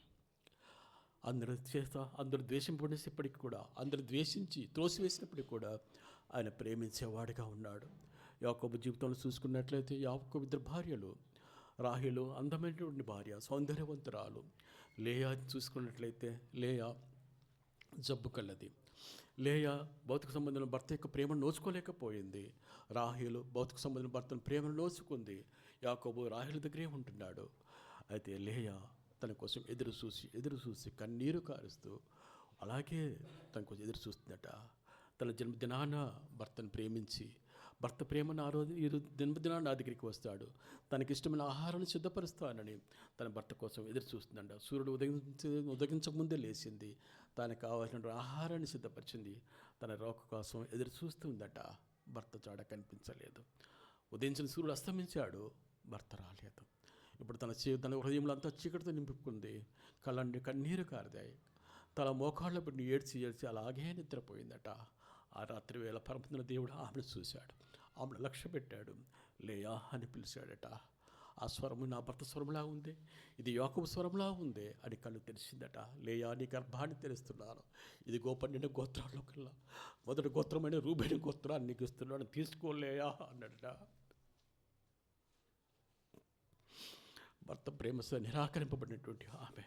అందరూ ద్వేషింపడేసేప్పటికీ కూడా, అందరూ ద్వేషించి త్రోసివేసినప్పటికీ కూడా ఆయన ప్రేమించేవాడిగా ఉన్నాడు. యాకోబు జీవితంలో చూసుకున్నట్లయితే యాకోబు 2 భార్యలు, రాహేలు అందమైనటువంటి భార్య, సౌందర్యవంతురాలు. లేయా చూసుకున్నట్లయితే లేయా జబ్బు కలది. లేయా భౌతిక సంబంధం భర్త యొక్క ప్రేమను నోచుకోలేకపోయింది. రాహేలు భౌతిక సంబంధం భర్తను ప్రేమను నోచుకుంది. యాకోబు రాహేలు దగ్గరే ఉంటున్నాడు. అయితే లేయా తన కోసం ఎదురు చూసి కన్నీరు కారుస్తూ అలాగే తన కోసం ఎదురు చూస్తుందట. తన జన్మదినాన భర్తను ప్రేమించి భర్త ప్రేమను ఆ రోజు ఈ దినదిన నా దగ్గరికి వస్తాడు, తనకిష్టమైన ఆహారాన్ని సిద్ధపరుస్తానని తన భర్త కోసం ఎదురు చూస్తుందంట. సూర్యుడు ఉదగించకముందే లేచింది, తనకు కావాల్సిన ఆహారాన్ని సిద్ధపరిచింది, తన రోక కోసం ఎదురు చూస్తుందట. భర్త చాడ కనిపించలేదు. ఉదయించిన సూర్యుడు అస్తమించాడు, భర్త రాలేదు. ఇప్పుడు తన హృదయంలో అంతా చీకటితో నింపుకుంది, కళ్ళండి కన్నీరు కారిదాయి, తన మోకాళ్ళ పెట్టి ఏడ్చి ఏడ్చి అలాగే నిద్రపోయిందట. ఆ రాత్రి వేళ పరమతున్న దేవుడు ఆమెను చూశాడు, ఆమెను లక్ష్య పెట్టాడు, లేయా అని పిలిచాడట. ఆ స్వరము నా భర్త స్వరంలా ఉంది, ఇది యాకోబు స్వరంలా ఉంది అని కళ్ళు తెలిసిందట. లేయా నీ గర్భాన్ని తెరుస్తున్నాను, ఇది 12 గోత్రాల్లోకెల్లా మొదటి గోత్రమైన రూబేను గోత్రాన్ని నీకు ఇస్తున్నాను, తీసుకోలేయా అన్నాడట. భర్త ప్రేమతో నిరాకరింపబడినటువంటి ఆమె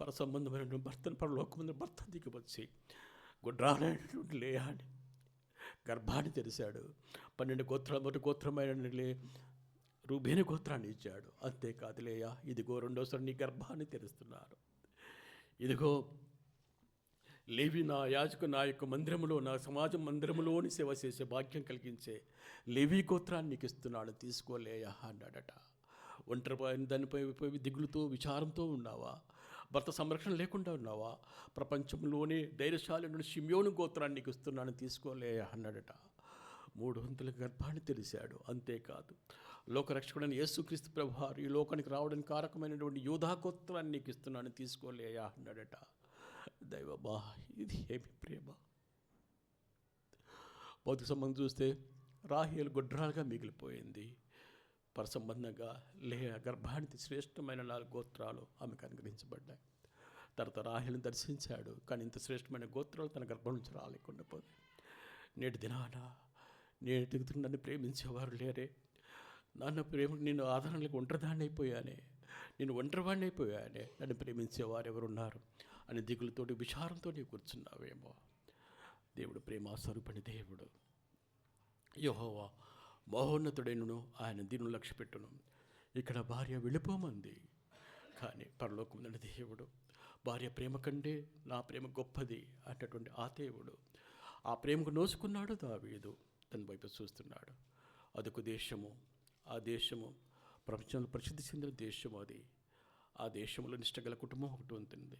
పరసంబంధమైన భర్తను పరలోకముందు భర్త దిగివచ్చి గుడ్రాలైనటువంటి లేయా అని గర్భాన్ని తెరిచాడు. 12 గోత్రాల మొదటి గోత్రమైన రూబేను గోత్రాన్ని ఇచ్చాడు. అంతేకాదు, లేయా ఇదిగో రెండోసారి నీ గర్భాన్ని తెరుస్తున్నాను, ఇదిగో లేవి నా యాజకు నా యొక్క మందిరములో, నా సమాజం మందిరములోని సేవ చేసే భాగ్యం కలిగించే లేవి గోత్రాన్ని నీకు ఇస్తున్నాడు, తీసుకోలేయా అన్నాడట. ఒంటరి దానిపై దిగులుతో విచారంతో ఉన్నావా? భర్త సంరక్షణ లేకుండా ఉన్నావా? ప్రపంచంలోనే ధైర్యశాలి షిమ్యోను గోత్రాన్ని నీకు ఇస్తున్నాను, తీసుకోలేయా అన్నాడట. 300 గర్భాన్ని తెలిసాడు. అంతేకాదు, లోకరక్షకుడైన యేసుక్రీస్తు ప్రభువారు ఈ లోకానికి రావడానికి కారకమైనటువంటి యూదా గోత్రాన్ని నీకు ఇస్తున్నాను, తీసుకోలేయా అన్నాడట. దైవమా, ఇది ఏమి ప్రేమ! భౌతిక సంబంధం చూస్తే రాహేలు గొడ్రాలుగా మిగిలిపోయింది. పరసంబంధంగా గర్భానికి శ్రేష్టమైన 4 గోత్రాలు ఆమెకు అనుగ్రహించబడ్డాయి. తర్వాత రాహేలుని దర్శించాడు, కానీ ఇంత శ్రేష్టమైన గోత్రాలు తన గర్భం నుంచి రాలేకుండా పోయి, నేటి దినాన నన్ను ప్రేమించేవారు లేరే, నేను ఆధారంలోకి ఒంటరిదాన్ని అయిపోయానే, నేను ఒంటరివాడిని అయిపోయానే, నన్ను ప్రేమించేవారు ఎవరున్నారు అని దిగులతోటి విచారంతో నీవు కూర్చున్నావేమో. దేవుడు ప్రేమాస్వరూపని దేవుడు. యెహోవా మహోన్నతుడైనను, ఆయన దీనులను లక్ష్యపెట్టును. ఇక్కడ భార్య వెళ్ళిపోమంది, కానీ పరలోకమున్న దేవుడు భార్య ప్రేమ కంటే నా ప్రేమ గొప్పది అన్నటువంటి ఆ దేవుడు ఆ ప్రేమకు నోసుకున్నాడు. దావీదు తన వైపు చూస్తున్నాడు. అదొక దేశము, ఆ దేశము ప్రపంచంలో ప్రసిద్ధి చెందిన దేశం అది. ఆ దేశంలో నిష్టగల కుటుంబం ఒకటి ఉంటుంది.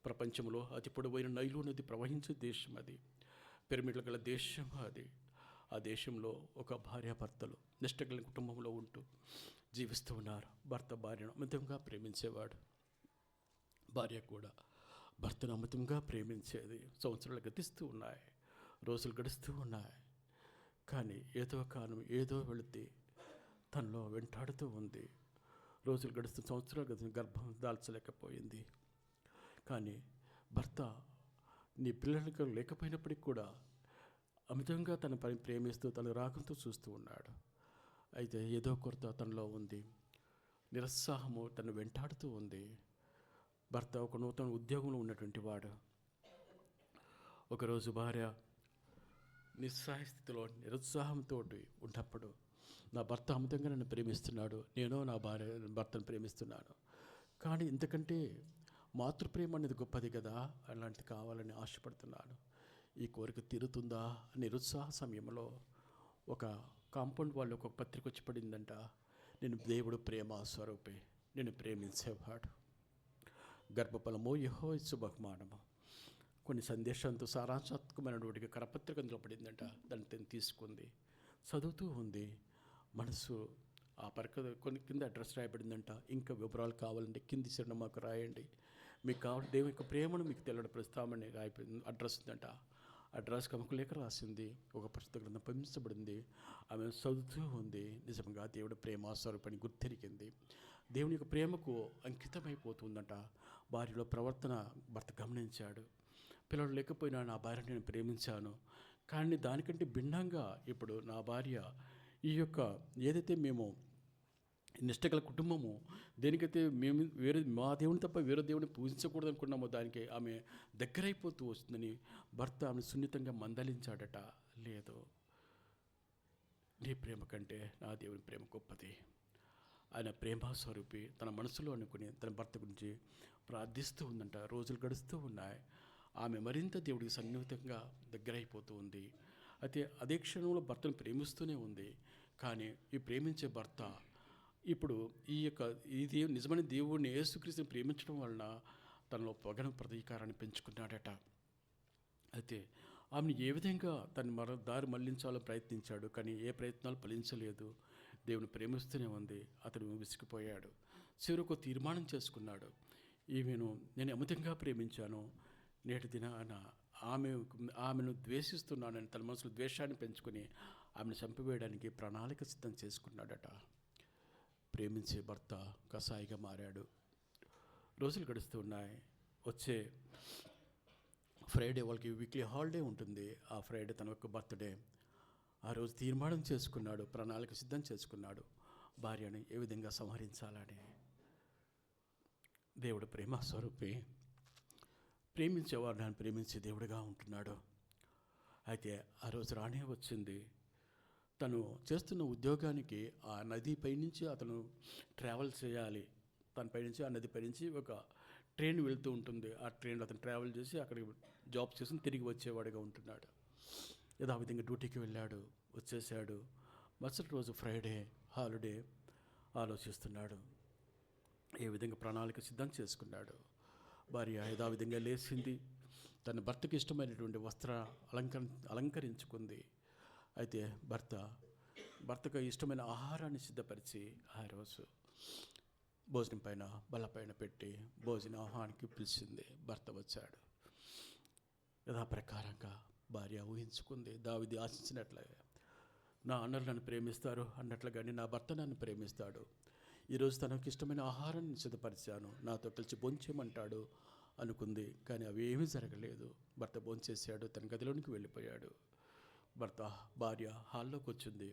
ప్రపంచంలో అతి పొడవైన నైలు నది ప్రవహించే దేశం అది. పిరమిడ్ల గల దేశం అది. ఆ దేశంలో ఒక భార్యాభర్తలు నిష్టగల కుటుంబంలో ఉంటూ జీవిస్తూ ఉన్నారు. భర్త భార్యను అమితంగా ప్రేమించేవాడు, భార్య కూడా భర్తను అమితంగా ప్రేమించేది. సంవత్సరాలు గతిస్తూ ఉన్నాయి, రోజులు గడుస్తూ ఉన్నాయి, కానీ ఏదో కారణం ఏదో వెళితే తనలో వెంటాడుతూ ఉంది. రోజులు గడుస్తూ సంవత్సరాలు గడిచిన గర్భం దాల్చలేకపోయింది. కానీ భర్త నీ పిల్లలకు లేకపోయినప్పటికీ కూడా అమితంగా తన పని ప్రేమిస్తూ తన రాగంతో చూస్తూ ఉన్నాడు. అయితే ఏదో కొరత తనలో ఉంది, నిరుత్సాహము తను వెంటాడుతూ ఉంది. భర్త ఒక నూతన ఉద్యోగంలో ఉన్నటువంటి వాడు. ఒకరోజు భార్య నిస్సహాయ స్థితిలో నిరుత్సాహంతో ఉన్నప్పుడు, నా భర్త అమితంగా నన్ను ప్రేమిస్తున్నాడు, నేను నా భర్తను ప్రేమిస్తున్నాను, కానీ ఇంతకంటే మాతృప్రేమ అనేది గొప్పది కదా, అలాంటిది కావాలని ఆశపడుతున్నాను, ఈ కోరిక తీరుతుందా? నిరుత్సాహ సమయంలో ఒక కాంపౌండ్ వాళ్ళు ఒక పత్రిక వచ్చి పడిందంట. నేను దేవుడు ప్రేమ స్వరూపే, నేను ప్రేమించేవాడు, గర్భఫలము యెహోవా ఇచ్చు బహుమానము. కొన్ని సందేశంతో సారాంశాత్మకమైనటువంటి కరపత్రిక అందులో పడిందంట. దాన్ని తీసుకుంది, చదువుతూ ఉంది. మనసు ఆ కొన్ని కింద అడ్రస్ రాయబడిందంట. ఇంకా వివరాలు కావాలంటే కింది చిరునామాకు రాయండి, మీకు కావాలి దేవుని యొక్క ప్రేమను మీకు తెల్లడిపరుస్తామని రాయిపోయింది. అడ్రస్ ఉందంట. అడ్రస్ కమకు లేఖ రాసింది, ఒక పుస్తక గ్రంథం పంపించబడింది. ఆమె చదువుతూ ఉంది. నిజంగా దేవుడు ప్రేమ స్వరూపాన్ని గుర్తెరిగింది. దేవుని యొక్క ప్రేమకు అంకితమైపోతుందంట. భార్యలో ప్రవర్తన భర్త గమనించాడు. పిల్లలు లేకపోయినా నా భార్యను నేను ప్రేమించాను, కానీ దానికంటే భిన్నంగా ఇప్పుడు నా భార్య ఈ యొక్క ఏదైతే మేము నిష్టగల కుటుంబము, దేనికైతే మేము మా దేవుని తప్ప వేరే దేవుని పూజించకూడదు అనుకున్నామో దానికి ఆమె దగ్గరైపోతూ వస్తుందని భర్త ఆమెను సున్నితంగా మందలించాడట. లేదు, నీ ప్రేమ కంటే నా దేవుని ప్రేమ గొప్పది. ఆయన ప్రేమస్వరూపి తన మనసులో అనుకుని తన భర్త గురించి ప్రార్థిస్తూ ఉందంట. రోజులు గడుస్తూ ఉన్నాయి. ఆమె మరింత దేవుడికి సన్నిహితంగా దగ్గరైపోతూ ఉంది. అయితే అదే క్షణంలో భర్తను ప్రేమిస్తూనే ఉంది. కానీ ఈ ప్రేమించే భర్త ఇప్పుడు ఈ యొక్క ఇది నిజమైన దేవుడిని యేసుక్రీస్తుని ప్రేమించడం వలన తనలో పొగను ప్రతీకారాన్ని పెంచుకున్నాడట. అయితే ఆమెను ఏ విధంగా తను దారి మళ్లించాలో ప్రయత్నించాడు, కానీ ఏ ప్రయత్నాలు ఫలించలేదు. దేవుని ప్రేమిస్తూనే ఉంది. అతను విసిగిపోయాడు. చివరకు తీర్మానం చేసుకున్నాడు, ఈమెను నేను అమితంగా ప్రేమించాను, నేటి దినాన ఆమెను ద్వేషిస్తున్నానని తన మనసులో ద్వేషాన్ని పెంచుకొని ఆమెను చంపివేయడానికి ప్రణాళిక సిద్ధం చేసుకున్నాడట. ప్రేమించే భర్త కసాయిగా మారాడు. రోజులు గడుస్తూ ఉన్నాయి. వచ్చే ఫ్రైడే వాళ్ళకి వీక్లీ హాలిడే ఉంటుంది. ఆ ఫ్రైడే తన యొక్క బర్త్డే. ఆ రోజు తీర్మానం చేసుకున్నాడు, ప్రణాళిక సిద్ధం చేసుకున్నాడు, భార్యని ఏ విధంగా సంహరించాలని. దేవుడు ప్రేమ స్వరూపి, ప్రేమించేవాడు నన్ను ప్రేమించే దేవుడిగా ఉంటున్నాడు. అయితే ఆ రోజు రానే వచ్చింది. తను చేస్తున్న ఉద్యోగానికి ఆ నది పైనుంచి అతను ట్రావెల్ చేయాలి. తన పైనుంచి ఆ నది పైనుంచి ఒక ట్రైన్ వెళ్తూ ఉంటుంది. ఆ ట్రైన్లో అతను ట్రావెల్ చేసి అక్కడికి జాబ్ చేసి తిరిగి వచ్చేవాడిగా ఉంటున్నాడు. యథావిధంగా డ్యూటీకి వెళ్ళాడు, వచ్చేసాడు. మరుసటి రోజు ఫ్రైడే హాలిడే. ఆలోచిస్తున్నాడు, ఏ విధంగా ప్రణాళిక సిద్ధం చేసుకున్నాడు. భార్య యథావిధంగా లేచింది, తన భర్తకి ఇష్టమైనటువంటి వస్త్ర అలంకరించుకుంది. అయితే భర్తకు ఇష్టమైన ఆహారాన్ని సిద్ధపరిచి ఆ రోజు భోజనం పైన బల్లపైన పెట్టి భోజన ఆహారానికి పిలిచింది. భర్త వచ్చాడు. యథాప్రకారంగా భార్య ఊహించుకుంది. దావీదు ఆశించినట్లుగా నా అన్నలు నన్ను ప్రేమిస్తారు అన్నట్లుగానే నా భర్త నన్ను ప్రేమిస్తాడు. ఈరోజు తనకు ఇష్టమైన ఆహారాన్ని సిద్ధపరిచాను, నాతో కలిసి భోంచేయమంటాడు అనుకుంది. కానీ అవి ఏమీ జరగలేదు. భర్త భోంచేశాడు, తన గదిలోనికి వెళ్ళిపోయాడు. భార్య హాల్లోకి వచ్చింది,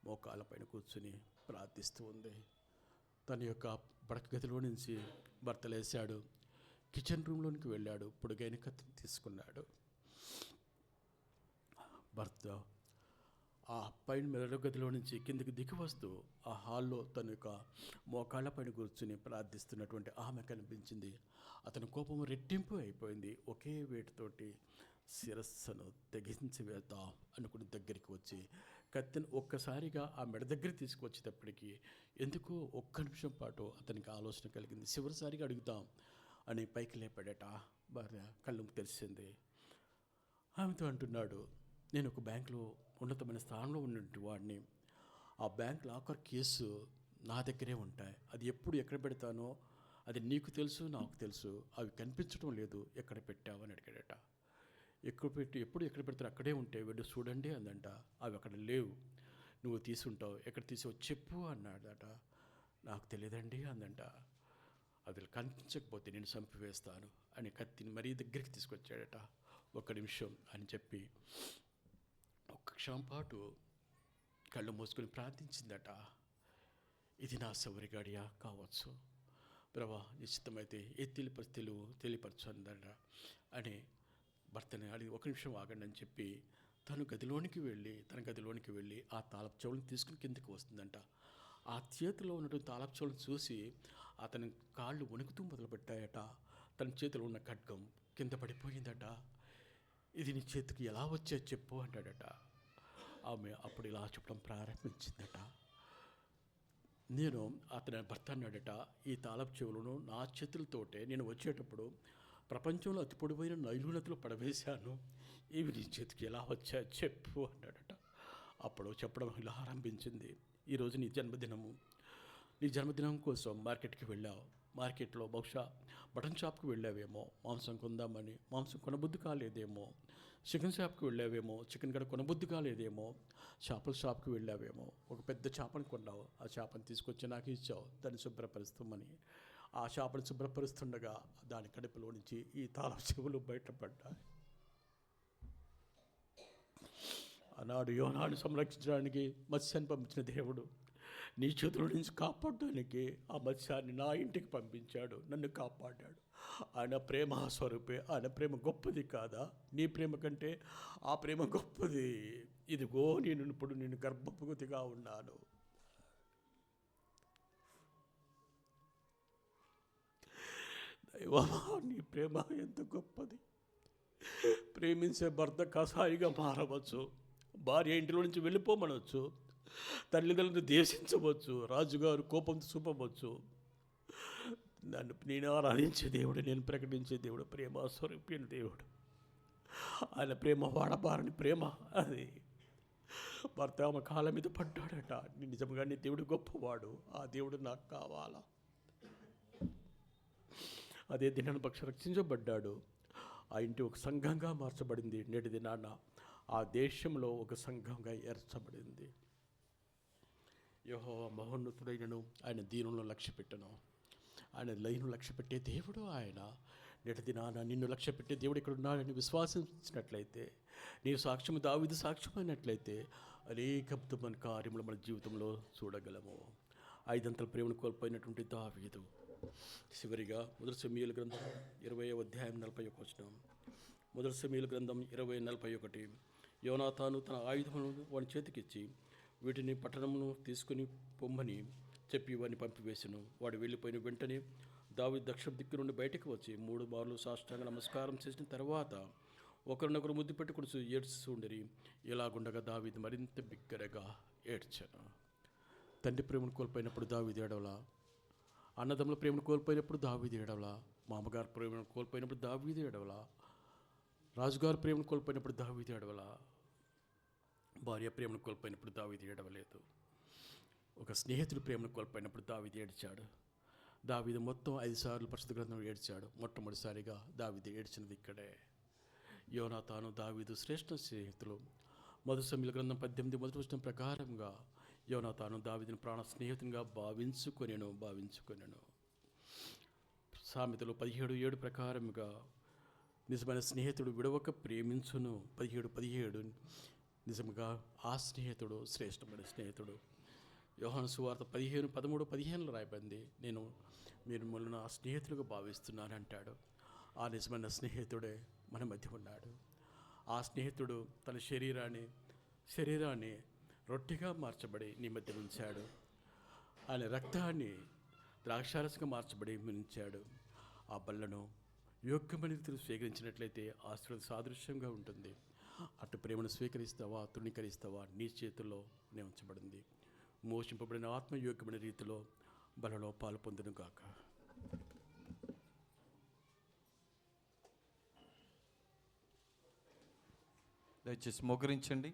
మోకాళ్ళపైన కూర్చుని ప్రార్థిస్తూ ఉంది. తన యొక్క పడక గదిలో నుంచి భర్త లేచాడు, కిచెన్ రూమ్లోనికి వెళ్ళాడు, పొడుగైన కత్తిని తీసుకున్నాడు. భర్త ఆ పైన మెదడు గదిలో నుంచి కిందికి దిగి వస్తూ ఆ హాల్లో తన యొక్క మోకాళ్ళ పైన కూర్చుని ప్రార్థిస్తున్నటువంటి ఆమె కనిపించింది. అతని కోపం రెట్టింపు అయిపోయింది. ఒకే వేటితోటి శిరస్సును తెగించి వెళ్తాం అనుకుని దగ్గరికి వచ్చి కత్తిని ఒక్కసారిగా ఆ మెడ దగ్గర తీసుకువచ్చేటప్పటికి ఎందుకో ఒక్క నిమిషం పాటు అతనికి ఆలోచన కలిగింది. చివరిసారిగా అడుగుతాం అని పైకి లేపాడట. భార్య కళ్ళు తెరిచింది. ఆమెతో అంటున్నాడు, నేను ఒక బ్యాంకులో ఉన్నతమైన స్థానంలో ఉన్నటువంటి వాడిని. ఆ బ్యాంక్ లాకర్ కేసు నా దగ్గరే ఉంటాయి. అది ఎప్పుడు ఎక్కడ పెడతానో అది నీకు తెలుసు, నాకు తెలుసు. అవి కనిపించడం లేదు, ఎక్కడ పెట్టావని అడిగాడట. ఎప్పుడు ఎక్కడ పెడతారు అక్కడే ఉంటాయి, వెళ్ళి చూడండి అందంట. అవి అక్కడ లేవు, నువ్వు తీసుంటావు, ఎక్కడ తీసావు చెప్పు అన్నాడట. నాకు తెలియదండి అందంట. అది కనిపించకపోతే నేను చంపివేస్తాను అని కత్తిని మరీ దగ్గరికి తీసుకొచ్చాడట. ఒక్క నిమిషం అని చెప్పి ఒక్క క్షణం పాటు కళ్ళు మూసుకొని ప్రార్థించిందట. ఇది నా చివరి గడియ కావచ్చు ప్రభా, నిశ్చితమైతే ఏ తెలియపరచు అందట అని భర్తని అడిగి ఒక నిమిషం ఆగండి అని చెప్పి తన గదిలోనికి వెళ్ళి ఆ తాళపు చెవులను తీసుకుని కిందకి వస్తుందంట. ఆ చేతిలో ఉన్నటువంటి తాళపు చెవులను చూసి అతని కాళ్ళు వణుకుతూ మొదలుపెట్టాయట. తన చేతిలో ఉన్న ఖడ్గం కింద పడిపోయిందట. ఇది నీ చేతికి ఎలా వచ్చే చెప్పు అంటాడట. ఆమె అప్పుడు ఇలా చెప్పడం ప్రారంభించిందట. అతని భర్త అన్నాడట, ఈ తాళపు చెవులను నా చేతులతోటే నేను వచ్చేటప్పుడు ప్రపంచంలో అతి పొడవైన నైలు నదిలో పడవేశాను, ఇవి నీ చేతికి ఎలా వచ్చా చెప్పు అన్నాడట. అప్పుడు చెప్పడం ఇలా ఆరంభించింది, ఈరోజు నీ జన్మదినం కోసం మార్కెట్కి వెళ్ళావు. మార్కెట్లో బహుశా మటన్ షాప్కి వెళ్ళావేమో, మాంసం కొందామని. మాంసం కొనబుద్ధి కాలేదేమో. చికెన్ షాప్కి వెళ్ళావేమో, చికెన్ కూడా కొనబుద్ధి కాలేదేమో. చేపల షాప్కి వెళ్ళావేమో, ఒక పెద్ద చేపను కొన్నావు. ఆ చేపను తీసుకొచ్చి నాకు ఇచ్చావు, దాన్ని శుభ్రపరుస్తామని. ఆ చేపను శుభ్రపరుస్తుండగా దాని కడుపులో నుంచి ఈ తాళపు చెవులు బయటపడ్డాయి. ఆనాడు యోనాను సంరక్షించడానికి మత్స్యాన్ని పంపించిన దేవుడు నీ చేతుల నుంచి కాపాడడానికి ఆ మత్స్యాన్ని నా ఇంటికి పంపించాడు, నన్ను కాపాడాడు. ఆయన ప్రేమ స్వరూపే. ఆయన ప్రేమ గొప్పది కాదా? నీ ప్రేమ కంటే ఆ ప్రేమ గొప్పది. ఇదిగో నేను గర్భవతిగా ఉన్నాను. దైవమా, నీ ప్రేమ ఎంత గొప్పది. ప్రేమించే భర్త కసాయిగా మారవచ్చు. భార్య ఇంటిలో నుంచి వెళ్ళిపోమనవచ్చు, తల్లిదండ్రులను దేశించవచ్చు, రాజుగారు కోపంతో చూపవచ్చు. నేను ఆరాధించే దేవుడు, నేను ప్రకటించే దేవుడు ప్రేమ స్వరూపిణ దేవుడు. ఆయన ప్రేమ వాడబారని ప్రేమ. అది భర్త ఆమె కాళ్ళ మీద పడ్డాడట. నిజంగా నీ దేవుడు గొప్పవాడు, ఆ దేవుడు నాకు కావాలా. అదే దినాన్ని పక్ష రక్షించబడ్డాడు. ఆ ఇంటి ఒక సంఘంగా మార్చబడింది. నేటి దినాన ఆ దేశంలో ఒక సంఘంగా ఏర్చబడింది. యెహోవా మహోన్నతుడైనను, ఆయన దీనులను లక్ష్య పెట్టను. ఆయన లైను లక్ష్య పెట్టే దేవుడు ఆయన. నేటి దినాన నిన్ను లక్ష్య పెట్టే దేవుడు ఇక్కడ ఉన్నాడని విశ్వాసించినట్లయితే, నీ సాక్ష్యం దావీదు సాక్ష్యమైనట్లయితే అనేక అద్భుతమైన కార్యములు మన జీవితంలో చూడగలము. 5 అంతల ప్రేమను కోల్పోయినటువంటి దావీదు చివరిగా మొదటి సమూయేలు గ్రంథం 20వ అధ్యాయం 41 వచనం. మొదటి సమూయేలు గ్రంథం 20:41. యోనాతాను తన ఆయుధములను వాని చేతికిచ్చి, వీటిని పట్టణమును తీసుకుని పొమ్మని చెప్పి వాడిని పంపివేసెను. వాడు వెళ్ళిపోయిన వెంటనే దావీదు దక్షిణ దిక్కు నుండి బయటకు వచ్చి 3 మార్లు సాష్టాంగ నమస్కారం చేసిన తర్వాత ఒకరినొకరు ముద్దు పెట్టుకుని ఏడ్చుండిరి. ఇలాగుండగా దావీదు మరింత బిగ్గరగా ఏడ్చాను. తండ్రి ప్రేమను కోల్పోయినప్పుడు దావీదు ఏడవలా, అన్నదమ్ముల ప్రేమను కోల్పోయినప్పుడు దావీదు ఏడవలా, మామగారు ప్రేమను కోల్పోయినప్పుడు దావీదు ఏడవలా, రాజుగారు ప్రేమను కోల్పోయినప్పుడు దావీదు ఏడవలా, భార్య ప్రేమను కోల్పోయినప్పుడు దావీదు ఏడవలేదు. ఒక స్నేహితుడి ప్రేమను కోల్పోయినప్పుడు దావీదు ఏడ్చాడు. దావీదు మొత్తం 5 సార్లు పరిశుద్ధ గ్రంథంలో ఏడ్చాడు. మొట్టమొదటిసారిగా దావీదు ఏడ్చినది ఇక్కడే. యోనాతాను దావీదు శ్రేష్ఠ స్నేహితులు. మొదటి సమూయేలు గ్రంథం 18 మొదటి వచనం ప్రకారంగా యోనాతాను దావీదుని ప్రాణ స్నేహితునిగా భావించుకొనెను. సామెతలు 17:7 ప్రకారముగా నిజమైన స్నేహితుడు విడవక ప్రేమించును. 17:17 నిజంగా ఆ స్నేహితుడు శ్రేష్టమైన స్నేహితుడు. యోహాను సువార్త 15:13-15 రాయబడింది. నేను మిమ్మల్ని నా స్నేహితులుగా భావిస్తున్నాను అంటాడు. ఆ నిజమైన స్నేహితుడే మన మధ్య ఉన్నాడు. ఆ స్నేహితుడు తన శరీరాన్ని రొట్టెగా మార్చబడి నీ మధ్య ఉంచాడు. ఆయన రక్తాన్ని ద్రాక్షారసంగా మార్చబడి ఉంచాడు. ఆ బల్లను యోగ్యమైన రీతిలో స్వీకరించినట్లయితే ఆశీర్వాద సాదృశ్యంగా ఉంటుంది. అటు ప్రేమను స్వీకరిస్తావా, తృణీకరిస్తావా, నీ చేతుల్లో ఉంచబడింది. మోషింపబడిన ఆత్మయోగ్యమైన రీతిలో బలలో పాలు పొందును గాక. దయచేసి మోకరించండి.